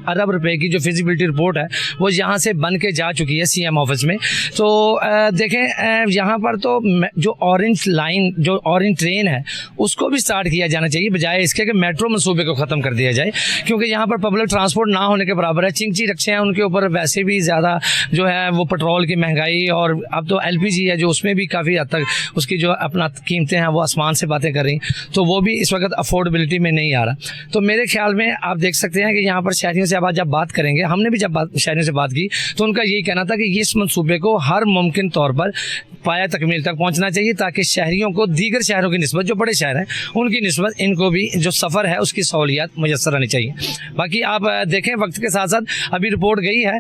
अरब रुपए की जो फिजिबिलिटी रिपोर्ट है वो यहाँ से बन के जा चुकी है सीएम ऑफिस में। तो देखें यहाँ पर तो जो ऑरेंज लाइन, जो ऑरेंज ट्रेन है उसको भी स्टार्ट किया जाना चाहिए, बजाय इसके कि मेट्रो मनसूबे को ख़त्म कर दिया जाए, क्योंकि यहाँ पर पब्लिक ट्रांसपोर्ट ना होने के बराबर है। चिंची रक्शे हैं, उनके ऊपर वैसे भी ज़्यादा जो है वो पेट्रोल की महंगाई, और अब तो LPG है जो उसमें भी काफ़ी हद तक उसकी जो अपना कीमतें हैं वो आसमान से बातें कर रही, तो वो भी इस वक्त अफोर्डेबिलिटी में नहीं आ रहा। तो मेरे ख्याल में आप देख सकते हैं कि यहाँ पर शहरियों से अब जब बात करेंगे, हमने भी जब शहरियों से बात की तो उनका यही कहना था कि इस मनसूबे को हर मुमकिन तौर पर पाया तकमील तक पहुँचना चाहिए, ताकि शहरियों को दीगर शहरों की निस्बत, जो बड़े शहर हैं उनकी निस्बत इनको भी जो सफ़र है उसकी सहूलियात मुयस्सर आनी चाहिए। बाकी आप देखें वक्त के साथ साथ अभी रिपोर्ट गई है,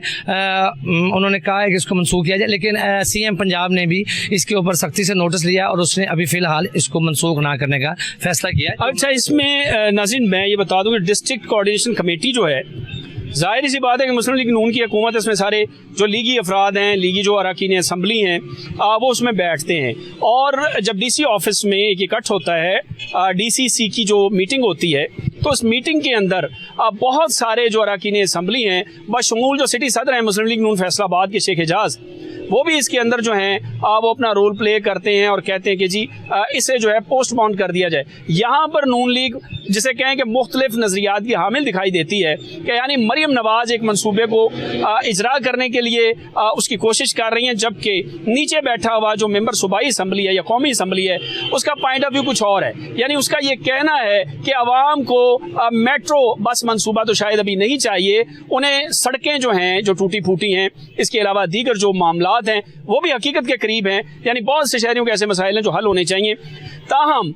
उन्होंने कहा है कि इसको मनसूख किया जाए, लेकिन CM पंजाब ने भी इसके ऊपर सख्ती से नोटिस लिया और उसने अभी फ़िलहाल इसको मनसूख ना करने का फैसला किया है। अच्छा, इसमें नाज़रीन मैं ये बता दूं कि डिस्ट्रिक्ट कोऑर्डिनेशन कमेटी जो है, ज़ाहिर सी बात है कि मुस्लिम लीग नून की हुकूमत, इसमें सारे जो लीगी अफराद हैं, लीगी जो अरकान असम्बली हैं, वो उसमें बैठते हैं। और जब DC ऑफिस में एक इकट्ठ होता है, DCC की जो मीटिंग होती है, तो उस मीटिंग के अंदर बहुत सारे जो अरकान असम्बली हैं, बशमूल जो सिटी सदर हैं मुस्लिम लीग नून फैसलाबाद के शेख एजाज, वो भी इसके अंदर जो हैं वो अपना रोल प्ले करते हैं और कहते हैं कि जी इसे जो है पोस्टपोन कर दिया जाए। यहाँ पर नून लीग जिसे कहें कि मुख्तलिफ नज़रियात की हामिल दिखाई देती है कि यानी मरियम नवाज़ एक मनसूबे को इजरा करने के लिए उसकी कोशिश कर रही हैं, जबकि नीचे बैठा हुआ जो मेंबर सूबाई असम्बली है या कौमी असम्बली है उसका पॉइंट ऑफ व्यू कुछ और है। यानी उसका ये कहना है कि आवाम को मेट्रो बस मनसूबा तो शायद अभी नहीं चाहिए, उन्हें सड़कें जो हैं जो टूटी फूटी हैं, इसके अलावा दीगर जो मामला हैं वो भी हकीकत के करीब हैं, यानी बहुत से शहरियों के ऐसे मसाइल हैं जो हल होने चाहिए। ताहम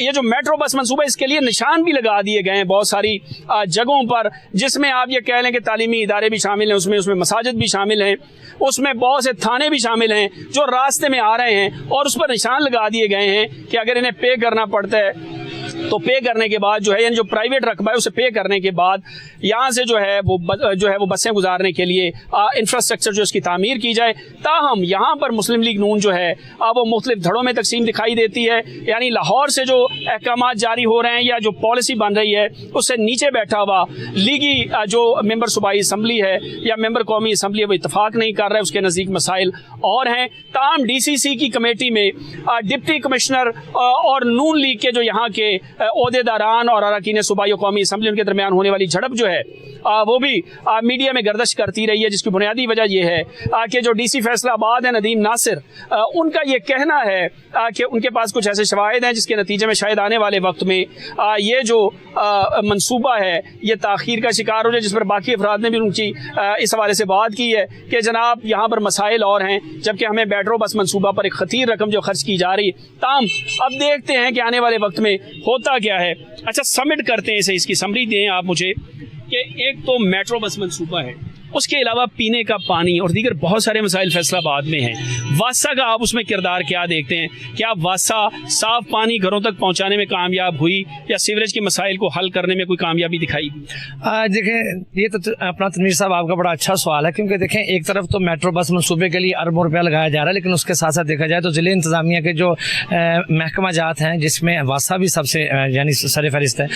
ये जो मेट्रो बस मनसूबा, इसके लिए निशान भी लगा दिए गए हैं बहुत सारी जगहों पर, जिसमें आप ये कह लें कि तालीमी इदारे भी शामिल हैं, उसमें मसाजिद भी शामिल हैं, उसमें बहुत से थाने भी शामिल हैं जो रास्ते में आ रहे हैं, और उस पर निशान लगा दिए गए हैं कि अगर इन्हें पे करना पड़ता है तो पे करने के बाद जो है, यानी जो प्राइवेट रकबा है उसे पे करने के बाद यहाँ से जो है वो बसें गुजारने के लिए इंफ्रास्ट्रक्चर जो इसकी तामीर की जाए। ताहम यहाँ पर मुस्लिम लीग नून जो है वो मुख्तलिफ धड़ों में तकसीम दिखाई देती है, यानी लाहौर से जो अहकामात जारी हो रहे हैं या जो पॉलिसी बन रही है उससे नीचे बैठा हुआ लीगी जो मेंबर सूबाई असम्बली है या मेंबर कौमी असम्बली है वो इतफाक नहीं कर रहा है, उसके नज़दीक मसाइल और हैं। ताहम DCC की कमेटी में डिप्टी कमिश्नर और नून लीग के जो यहाँ के ओहदेदारान और अरकान सूबाई कौमी असम्बली उनके दरमियान होने वाली झड़प जो है वो भी मीडिया में गर्दिश करती रही है, जिसकी बुनियादी वजह यह है कि जो DC फैसलाबाद है नदीम नासिर, उनका ये कहना है कि उनके पास कुछ ऐसे शवाहिद हैं जिसके नतीजे में शायद आने वाले वक्त में ये जो मनसूबा है ये ताख़ीर का शिकार हो जाए, जिस पर बाकी अफराद ने भी उनकी इस हवाले से बात की है कि जनाब यहाँ पर मसाइल और हैं, जबकि हमें मेट्रो बस मनसूबा पर एक खतीर रकम जो खर्च की जा रही है। ताम अब देखते हैं कि आने वाले वक्त में होता क्या है। अच्छा, सबमिट करते हैं इसे, इसकी समरी दें आप मुझे कि एक तो मेट्रो बस मनसूबा है, उसके अलावा पीने का पानी और दीगर बहुत सारे मसाइल फैसलाबाद में हैं। वासा का आप उसमें किरदार क्या देखते हैं? क्या वासा साफ पानी घरों तक पहुंचाने में कामयाब हुई या सीवरेज के मसाइल को हल करने में कोई कामयाबी दिखाई दी? देखें, ये तो अपना तनवीर साहब आपका बड़ा अच्छा सवाल है, क्योंकि देखें एक तरफ तो मेट्रो बस मनसूबे के लिए अरबों रुपया लगाया जा रहा है, लेकिन उसके साथ साथ देखा जाए तो ज़िले इंतज़ामिया के जो महकमा जात हैं जिसमें वासा भी सबसे यानी सर फहरिस्त है,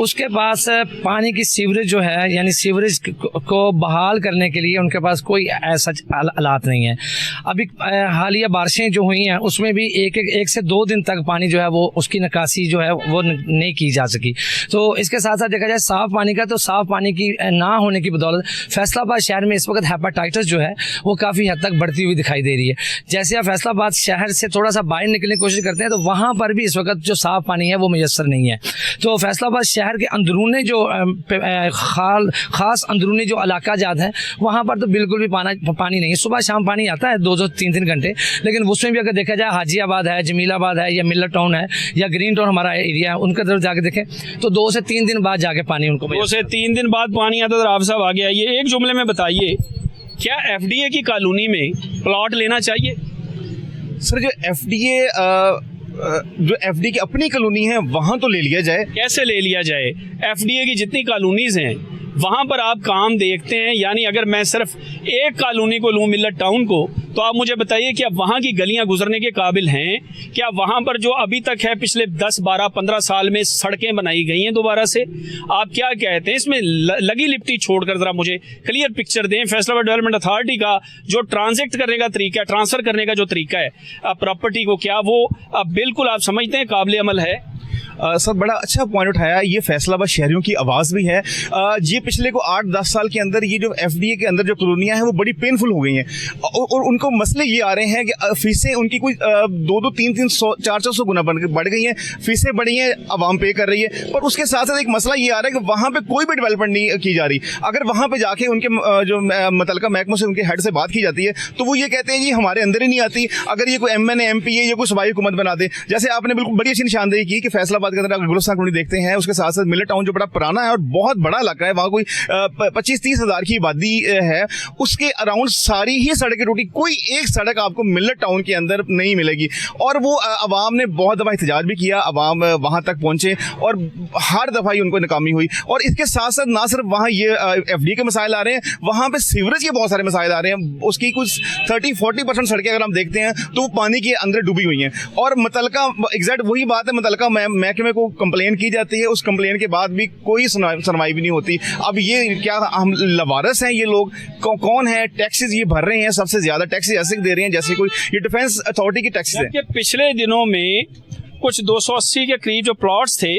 उसके पास पानी की सीवरेज जो है यानी सीवरेज को बहाल करने के लिए उनके पास कोई ऐसा आलात नहीं है। अभी हालिया बारिशें जो हुई हैं उसमें भी एक से 2 दिन तक पानी जो है वो उसकी निकासी जो है वो नहीं की जा सकी। तो इसके साथ साथ देखा जाए साफ़ पानी का, तो साफ़ पानी की ना होने की बदौलत फैसलाबाद शहर में इस वक्त हेपेटाइटिस जो है वो काफ़ी हद तक बढ़ती हुई दिखाई दे रही है। जैसे आप फैसलाबाद शहर से थोड़ा सा बाहर निकलने की कोशिश करते हैं तो वहाँ पर भी इस वक्त जो साफ़ पानी है वो मुयस्सर नहीं है। तो फैसलाबाद शहर के अंदरूनी जो ख़ास अंदरूनी जो इलाका जात है वहाँ पर तो बिल्कुल भी पानी नहीं है। सुबह शाम पानी आता है 2-3 घंटे, लेकिन उसमें भी अगर देखा जाए हाजियाबाद है, जमीलाबाद है या मिल्लत टाउन है या ग्रीन टाउन हमारा एरिया है, उनका तरफ जाके देखें तो 2 से 3 दिन बाद जाके पानी उनको 2 से 3 दिन बाद पानी आता तो राव साहब आ गया। ये एक जुमले में बताइए, क्या FDA की कॉलोनी में प्लॉट लेना चाहिए? सर जो एफडीए की अपनी कॉलोनी है वहां तो ले लिया जाए। कैसे ले लिया जाए? एफडीए की जितनी कॉलोनीज हैं वहां पर आप काम देखते हैं, यानी अगर मैं सिर्फ एक कॉलोनी को लूं, मिल्लत टाउन को, तो आप मुझे बताइए कि अब वहां की गलियां गुजरने के काबिल हैं क्या? वहां पर जो अभी तक है पिछले 10, 12, 15 साल में सड़कें बनाई गई हैं दोबारा से? आप क्या कहते हैं इसमें? लगी लिपटी छोड़कर जरा मुझे क्लियर पिक्चर दें। फैसलाबाद डेवलपमेंट अथॉरिटी का जो ट्रांजेक्ट करने का तरीका है, ट्रांसफर करने का जो तरीका है प्रॉपर्टी को, क्या वो बिल्कुल आप समझते हैं काबिल अमल है? सर बड़ा अच्छा पॉइंट उठाया। ये फैसलाबाद शहरियों की आवाज़ भी है। ये पिछले को 8-10 साल के अंदर ये जो एफडीए के अंदर जो कॉलोनियाँ हैं वो बड़ी पेनफुल हो गई हैं और उनको मसले ये आ रहे हैं कि फीसें उनकी कोई 2-2, 3-3, 400 गुना बढ़ गई हैं, फीसें बढ़ी हैं, आवाम पे कर रही है। पर उसके साथ साथ एक मसला ये आ रहा है कि वहाँ पर कोई भी डेवलपमेंट नहीं की जा रही। अगर वहाँ पर जाके उनके जो मुतल्लिका महकमों से उनके हेड से बात की जाती है तो वो ये कहते हैं जी हमारे अंदर ही नहीं आती। अगर ये कोई एमएनए एमपीए या कोई सूबाई हुकूमत बना दे, जैसे आपने बिल्कुल बड़ी अच्छी निशानदेही की कि फैसलाबाद के अंदर गुलिस्तान कॉलोनी देखते हैं, उसके साथ साथ मिल्लत टाउन जो बड़ा पुराना है और बहुत बड़ा इलाका है, वहाँ कोई 25-30 हज़ार की आबादी है, उसके अराउंड सारी ही सड़कें टूटी। कोई एक सड़क आपको मिल्लत टाउन के अंदर नहीं मिलेगी। और वो अवाम ने बहुत दफ़ा एहतजाज भी किया, अवाम वहाँ तक पहुँचे और हर दफ़ा ही उनको नाकामी हुई। और इसके साथ साथ ना सिर्फ वहाँ ये एफडी के मसाइल आ रहे हैं, वहाँ पे सीवरेज के बहुत सारे मसाइल आ रहे हैं। उसकी कुछ 30-40% सड़कें अगर हम देखते हैं तो वो पानी के अंदर डूबी हुई हैं। और मुतल्लिका एग्जैक्ट वही बात है, मुतल्लिका महकमे को कंप्लेन की जाती है, उस कंप्लेन के बाद भी कोई सुनवाई भी नहीं होती। अब ये क्या हम लवारस हैं? ये लोग कौन है? टैक्सेस ये भर रहे हैं, सबसे ज्यादा टैक्सेस ऐसे दे रहे हैं जैसे कोई ये डिफेंस अथॉरिटी की टैक्सेस है। पिछले दिनों में कुछ 280 के करीब जो प्लॉट्स थे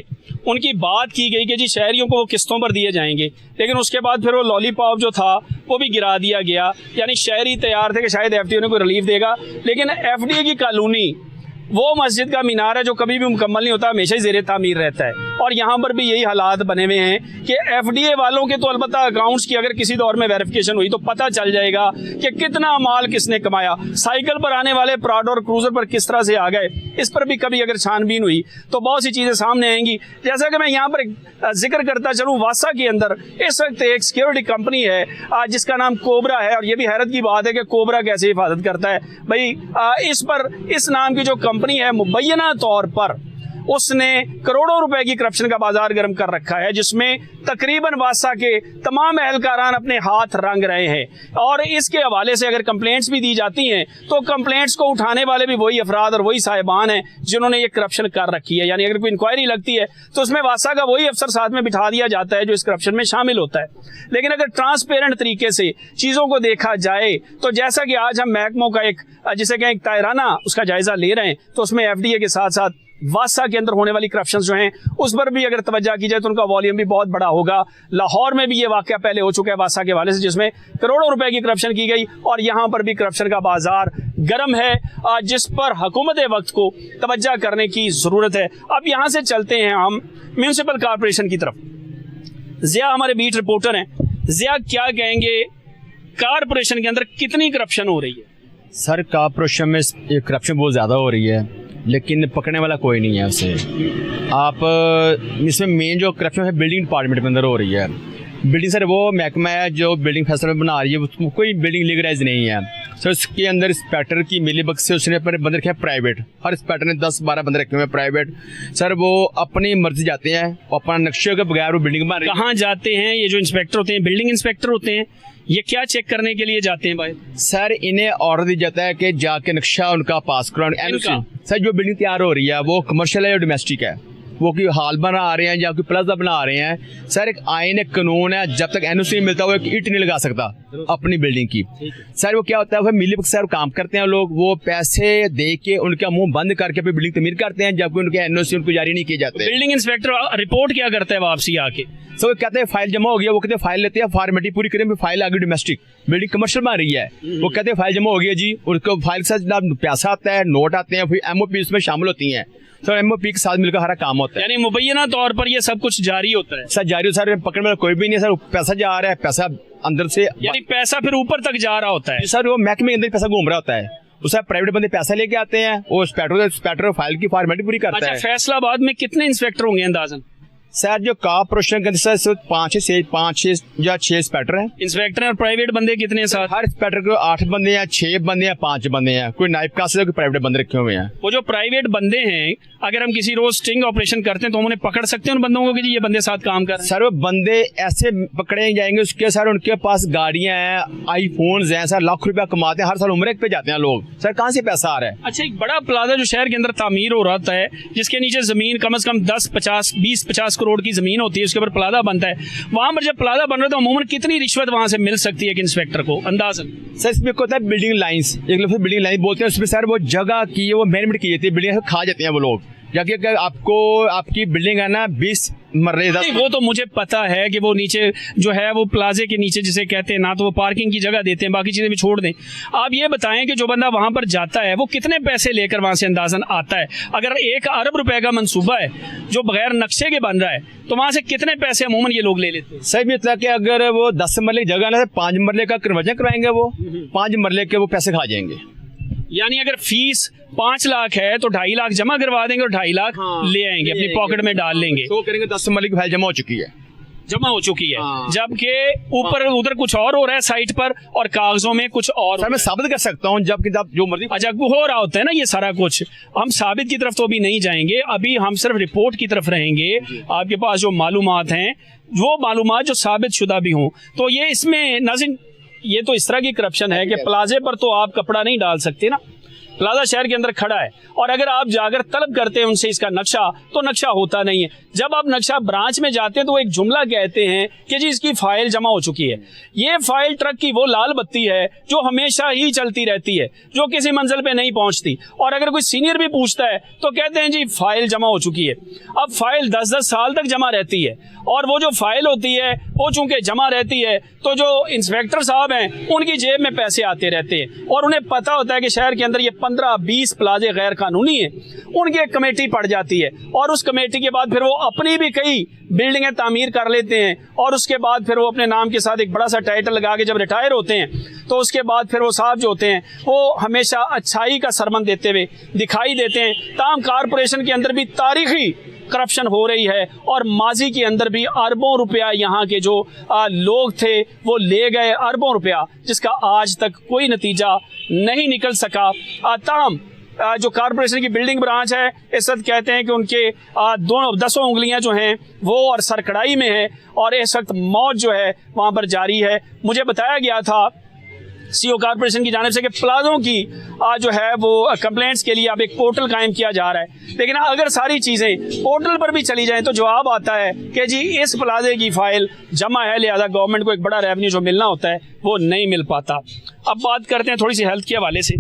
उनकी बात की गई कि जी शहरियों को वो किस्तों पर दिए जाएंगे, लेकिन उसके बाद फिर वो लॉलीपॉप जो था वो भी गिरा दिया गया। यानी शहरी तैयार थे कि शायद एफडीए ने कोई रिलीफ देगा, लेकिन एफडीए की कॉलोनी वो मस्जिद का मीनार है जो कभी भी मुकम्मल नहीं होता, हमेशा ही ज़ेरे तामीर रहता है। और यहाँ पर भी यही हालात बने हुए हैं कि एफडीए वालों के तो अलबत्ता अकाउंट्स की अगर किसी दौर में वेरिफिकेशन हुई तो पता चल जाएगा कि कितना माल किसने कमाया। साइकिल पर आने वाले प्राडो और क्रूजर पर किस तरह से आ गए, इस पर भी कभी अगर छानबीन हुई तो बहुत सी चीज़ें सामने आएंगी। जैसा कि मैं यहाँ पर जिक्र करता चलूँ, वासा के अंदर इस वक्त एक सिक्योरिटी कंपनी है जिसका नाम कोबरा है। और ये भी हैरत की बात है कि कोबरा कैसे हिफाजत करता है भाई। इस नाम की जो कंपनी है मुबैना तौर पर उसने करोड़ों रुपए की करप्शन का बाजार गर्म कर रखा है, जिसमें तकरीबन वासा के तमाम एहलकारान अपने हाथ रंग रहे हैं। और इसके हवाले से अगर कंप्लेंट्स भी दी जाती हैं तो कंप्लेंट्स को उठाने वाले भी वही अफराद और वही साहिबान हैं जिन्होंने ये करप्शन कर रखी है। यानी अगर कोई इंक्वायरी लगती है तो उसमें वासा का वही अफसर साथ में बिठा दिया जाता है जो इस करप्शन में शामिल होता है। लेकिन अगर ट्रांसपेरेंट तरीके से चीज़ों को देखा जाए तो जैसा कि आज हम महकमों का जिसे कहें तायराना उसका जायजा ले रहे हैं, तो उसमें एफडीए के साथ साथ वासा के अंदर होने वाली करप्शन जो हैं उस पर भी अगर तवज्जो की जाए तो उनका वॉल्यूम भी बहुत बड़ा होगा। लाहौर में भी ये वाकया पहले हो चुका है वासा के हवाले से, जिसमें करोड़ों रुपए की करप्शन की गई और यहाँ पर भी करप्शन का बाजार गर्म है, जिस पर हुकूमत वक्त को तवज्जो करने की ज़रूरत है। अब यहाँ से चलते हैं हम म्यूनसिपल कॉरपोरेशन की तरफ। ज़िया हमारे बीट रिपोर्टर हैं। ज़िया, क्या कहेंगे, कॉरपोरेशन के अंदर कितनी करप्शन हो रही है? सर कॉरपोरेशन में करप्शन बहुत ज़्यादा हो रही है, लेकिन पकड़ने वाला कोई नहीं है उसे। आप इसमें मेन जो करप्शन है बिल्डिंग डिपार्टमेंट के अंदर हो रही है। बिल्डिंग सर वो महकमा है जो बिल्डिंग फैसला बना रही है, उसको कोई बिल्डिंग लीगलाइज नहीं है सर। उसके अंदर इंस्पेक्टर की मिलीभगत से उसने अपने बंदे रखे हैं प्राइवेट। हर इंस्पेक्टर ने 10-12 बंदे रखे हुए हैं प्राइवेट सर। वो अपनी मर्जी जाते हैं, अपना नक्शे के बगैर वो बिल्डिंग बना रहे हैं। कहाँ जाते हैं ये जो इंस्पेक्टर होते हैं? बिल्डिंग इंस्पेक्टर होते हैं। ये क्या चेक करने के लिए जाते हैं भाई? सर इन्हें ऑर्डर दिया जाता है कि जाके नक्शा उनका पास कराने। सर जो बिल्डिंग तैयार हो रही है वो कमर्शियल है या डोमेस्टिक है, वो कोई हाल बना रहे हैं या कोई प्लाजा बना रहे हैं सर, एक आइन एक कानून है, जब तक एनओसी नहीं मिलता वो एक ईंट नहीं लगा सकता अपनी बिल्डिंग की। सर वो क्या होता है, मिली सर काम करते हैं लोग, वो पैसे दे के उनका मुंह बंद करके अपनी बिल्डिंग तमीर करते हैं, जबकि उनके एनओसी उनको जारी नहीं किए जाते। बिल्डिंग इंस्पेक्टर रिपोर्ट क्या करता है वापसी आके? सर वो कहते हैं फाइल जमा हो गया, वो कहते हैं फाइल लेते हैं, फॉर्मेलिटी पूरी करें, फाइल आ गई डोमेस्टिक, बिल्डिंग कमर्शियल बन रही है, वो कहते हैं फाइल जमा हो गया जी, उनको फाइल के साथ जनाब पैसा आता है, नोट आते हैं, फिर एमओपी उसमें शामिल होती हैं सर। एमओपी के साथ मिलकर हर काम होता है। यानी मुबैना तौर पर ये सब कुछ जारी होता है सर, जारी सर, पकड़ने में कोई भी नहीं है सर। पैसा जा रहा है, पैसा अंदर से, यानी पैसा फिर ऊपर तक जा रहा होता है सर। वो महकमे के अंदर पैसा घूम रहा होता है, उससे प्राइवेट बंदे पैसा लेके आते हैं, वो इंस्पेक्टर फाइल की फॉर्मेलिटी पूरी करता है। फैसलाबाद में कितने इंस्पेक्टर होंगे अंदाजन? सर जो कॉर्पोरेशन के अंदर सर 5 या 6 इंस्पेक्टर हैं। इंस्पेक्टर और प्राइवेट बंदे कितने हैं साथ? हर इंस्पेक्टर को 8 बंदे हैं, 6 बंदे हैं, 5 बंदे हैं। कोई नाइब का कोई प्राइवेट बंदे रखे हुए हैं। वो जो प्राइवेट बंदे हैं, अगर हम किसी रोज स्टिंग ऑपरेशन करते हैं तो हम उन्हें पकड़ सकते हैं उन बंदों को कि जी ये बंदे साथ काम कर रहे हैं? सर वो बंदे ऐसे पकड़े जाएंगे उसके सर उनके पास गाड़ियां हैं, आईफोन्स हैं सर, लाख रुपया कमाते हैं, हर साल उम्र पे जाते हैं लोग। सर कहाँ से पैसा आ रहा है? अच्छा, एक बड़ा प्लाजा जो शहर के अंदर तामीर हो रहा है, जिसके नीचे जमीन कम से कम 20-50 करोड़ की जमीन होती है, उसके ऊपर प्लाजा बनता है। वहां पर जब प्लाजा बन रहा है तो अमूमन कितनी रिश्वत वहां से मिल सकती है एक इंस्पेक्टर को अंदाजन? सर इसमें होता है बिल्डिंग लाइंस, एक लोग बिल्डिंग लाइन बोलते हैं, उसमें सर वो जगह की वो मैनेजमेंट की जाती है, बिल्डिंग खा जाते हैं वो लोग। जाके अगर आपको आपकी बिल्डिंग है ना 20 मरले, वो तो मुझे पता है कि वो नीचे जो है वो प्लाजे के नीचे जिसे कहते हैं ना, तो वो पार्किंग की जगह देते हैं, बाकी चीजें भी छोड़ दें। आप ये बताएं कि जो बंदा वहां पर जाता है वो कितने पैसे लेकर वहां से अंदाजन आता है? अगर 1 अरब रुपए का मंसूबा है जो बगैर नक्शे के बन रहा है, तो वहां से कितने पैसे अमूमन ये लोग ले लेते हैं? सही मतलब कि अगर वो 10 मरले की जगह ना 5 मरले का कन्वर्जन करवाएंगे, वो 5 मरले के वो पैसे खा जाएंगे। यानी अगर फीस 5 लाख है तो 2.5 लाख जमा करवा देंगे और 2.5 लाख ले आएंगे, अपनी पॉकेट में डाल लेंगे। तो करेंगे 10 मरले की फाइल जमा हो चुकी है, जबकि ऊपर उधर कुछ और हो रहा है साइट पर और कागजों में कुछ और। सर मैं साबित कर सकता हूँ जबकि जो मर्जी। अच्छा, हो रहा होता है ना ये सारा कुछ। हम साबित की तरफ तो अभी नहीं जाएंगे, अभी हम सिर्फ रिपोर्ट की तरफ रहेंगे। आपके पास जो मालूमात हैं, वो मालूमात जो साबित शुदा भी हों, तो ये इसमें नाज़रीन ये तो इस तरह की करप्शन है कि प्लाजे पर तो आप कपड़ा नहीं डाल सकते ना। प्लाजा शहर के अंदर खड़ा है और अगर आप जाकर तलब करते हैं उनसे इसका नक्शा, तो नक्शा होता नहीं है। जब आप नक्शा ब्रांच में जाते हैं तो एक जुमला कहते हैं कि जी इसकी फाइल जमा हो चुकी है। ये फाइल ट्रक की वो लाल बत्ती है जो हमेशा ही चलती रहती है, जो किसी मंजिल पे नहीं पहुंचती। और अगर कोई सीनियर भी पूछता है तो कहते हैं जी फाइल जमा हो चुकी है। अब फाइल 10-10 साल तक जमा रहती है और वो जो फाइल होती है वो चूंकि जमा रहती है तो जो इंस्पेक्टर साहब हैं उनकी जेब में पैसे आते रहते हैं और उन्हें पता होता है कि शहर के अंदर ये 15-20 प्लाजे गैर कानूनी है। उनकी एक कमेटी पड़ जाती है और उस कमेटी के बाद फिर वो अपनी भी कई बिल्डिंगें तामीर कर लेते हैं और उसके बाद फिर वो अपने नाम के साथ एक बड़ा सा टाइटल लगा के जब रिटायर होते हैं तो उसके बाद फिर वो साहब जो होते हैं वो हमेशा अच्छाई का सरमन देते हुए दिखाई देते हैं। ताम कारपोरेशन के अंदर भी तारीखी करप्शन हो रही है और माजी के अंदर भी अरबों रुपया यहाँ के जो लोग थे वो ले गए, अरबों रुपया, जिसका आज तक कोई नतीजा नहीं निकल सका। ताम जो कारपोरेशन की बिल्डिंग ब्रांच है इस वक्त कहते हैं कि उनके 10 उंगलियां जो हैं वो और सरकड़ाई में है और इस वक्त मौत जो है वहाँ पर जारी है। मुझे बताया गया था सीओ कारपोरेशन की जानिब से कि प्लाजों की जो है वो कंप्लेंट्स के लिए अब एक पोर्टल कायम किया जा रहा है। लेकिन अगर सारी चीज़ें पोर्टल पर भी चली जाएं तो जवाब आता है कि जी इस प्लाजे की फाइल जमा है, लिहाजा गवर्नमेंट को एक बड़ा रेवेन्यू जो मिलना होता है वो नहीं मिल पाता। अब बात करते हैं थोड़ी सी हेल्थ के हवाले से।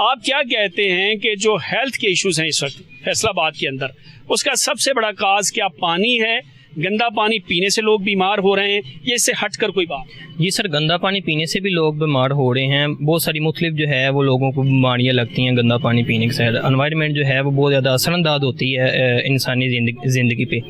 आप क्या कहते हैं कि जो हेल्थ के इश्यूज हैं इस वक्त फैसलाबाद के अंदर, उसका सबसे बड़ा काज क्या पानी है? गंदा पानी पीने से लोग बीमार हो रहे हैं, ये इससे हटकर कोई बात? जी सर, गंदा पानी पीने से भी लोग बीमार हो रहे हैं। बहुत सारी मुख्तलिफ जो है वो लोगों को बीमारियाँ लगती हैं गंदा पानी पीने से। एनवायरनमेंट जो है वो बहुत ज़्यादा असरअंदाज होती है इंसानी ज़िंदगी पे।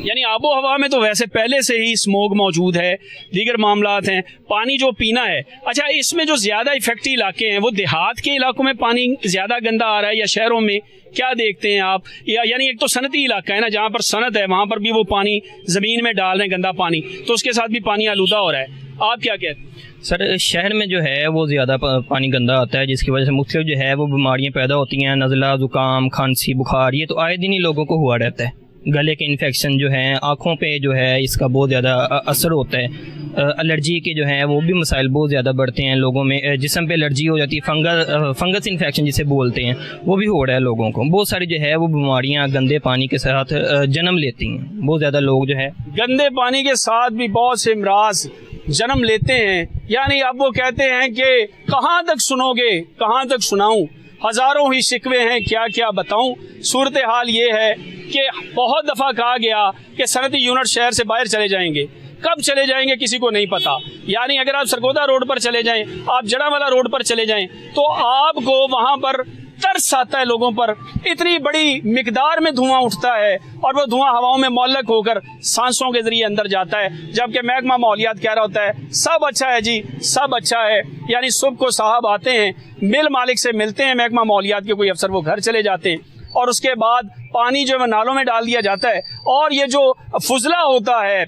यानी आबो हवा में तो वैसे पहले से ही स्मोक मौजूद है, दीगर मामलात हैं, पानी जो पीना है। अच्छा, इसमें जो ज़्यादा इफेक्टिव इलाके हैं वो देहात के इलाकों में पानी ज़्यादा गंदा आ रहा है या शहरों में, क्या देखते हैं आप? या यानी एक तो सनती इलाका है ना, जहाँ पर सनत है वहाँ पर भी वो पानी ज़मीन में डाल रहे हैं गंदा पानी, तो उसके साथ भी पानी आलूदा हो रहा है। आप क्या कहते हैं? सर शहर में जो है वो ज़्यादा पानी गंदा आता है, जिसकी वजह से मुख्तलिफ जो है वो बीमारियाँ पैदा होती हैं। नज़ला, ज़ुकाम, खांसी, बुखार, ये तो आए दिन ही लोगों को हुआ रहता है। गले के इन्फेक्शन जो हैं, आँखों पे जो है इसका बहुत ज़्यादा असर होता है। एलर्जी के जो हैं वो भी मसाइल बहुत ज़्यादा बढ़ते हैं लोगों में। जिस्म पे एलर्जी हो जाती है, फंगस इन्फेक्शन जिसे बोलते हैं, वो भी हो रहा है लोगों को। बहुत सारी जो है वो बीमारियाँ गंदे पानी के साथ जन्म लेती हैं। बहुत ज़्यादा लोग जो है गंदे पानी के साथ भी बहुत से अमराज जन्म लेते हैं। यानी अब वो कहते हैं कि कहाँ तक सुनोगे, कहाँ तक सुनाऊं, हजारों ही शिकवे हैं, क्या क्या बताऊं। सूरत हाल ये है कि बहुत दफ़ा कहा गया कि सनती यूनिट शहर से बाहर चले जाएंगे, कब चले जाएंगे किसी को नहीं पता। यानी अगर आप सरगोदा रोड पर चले जाएं, आप जड़ावाला रोड पर चले जाएं, तो आपको वहाँ पर तरस आता है लोगों पर। इतनी बड़ी मिकदार में धुआं उठता है और वो धुआं हवाओं में मौलक होकर सांसों के जरिए अंदर जाता है, जबकि महकमा माहौलियात कह रहा होता है सब अच्छा है जी, सब अच्छा है। यानी सुबह को साहब आते हैं, मिल मालिक से मिलते हैं महकमा माहौलियात के कोई अफसर, वो घर चले जाते हैं और उसके बाद पानी जो है नालों में डाल दिया जाता है, और ये जो फुजला होता है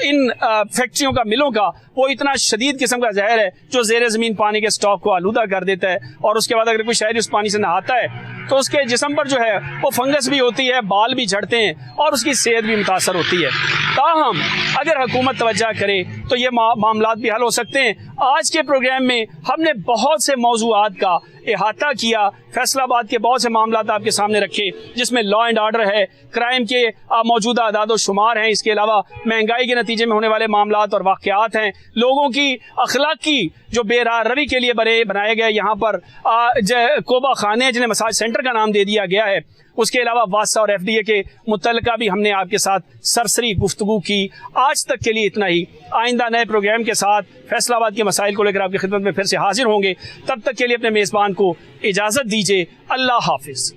इन फैक्ट्रियों का, मिलों का, वो इतना शदीद किस्म का जहर है जो ज़ेरे ज़मीन पानी के स्टॉक को आलूदा कर देता है। और उसके बाद अगर कोई शहरी उस पानी से नहाता है तो उसके जिस्म पर जो है वो फंगस भी होती है, बाल भी झड़ते हैं और उसकी सेहत भी मुतासर होती है। ताहम अगर हुकूमत तवज्जो करे तो ये मामलात भी हल हो सकते हैं। आज के प्रोग्राम में हमने बहुत से मौज़ूआत का इहाता किया, फैसलाबाद के बहुत से मामलात आपके सामने रखे, जिसमें लॉ एंड ऑर्डर है, क्राइम के मौजूदा अदाद शुमार हैं, इसके अलावा महंगाई के नतीजे में होने वाले मामलात और वाक़यात हैं, लोगों की अखलाकी जो बेरारवी के लिए बनाए गए यहाँ पर कोबा खाने जिन्हें मसाज सेंटर का नाम दे दिया गया है, उसके अलावा वासा और FDA के मुतल्लिका भी हमने आपके साथ सरसरी गुफ्तगू की। आज तक के लिए इतना ही। आइंदा नए प्रोग्राम के साथ फैसलाबाद के मसाइल को लेकर आपकी खिदमत में फिर से हाजिर होंगे। तब तक के लिए अपने मेज़बान को इजाज़त दीजिए। अल्लाह हाफिज़।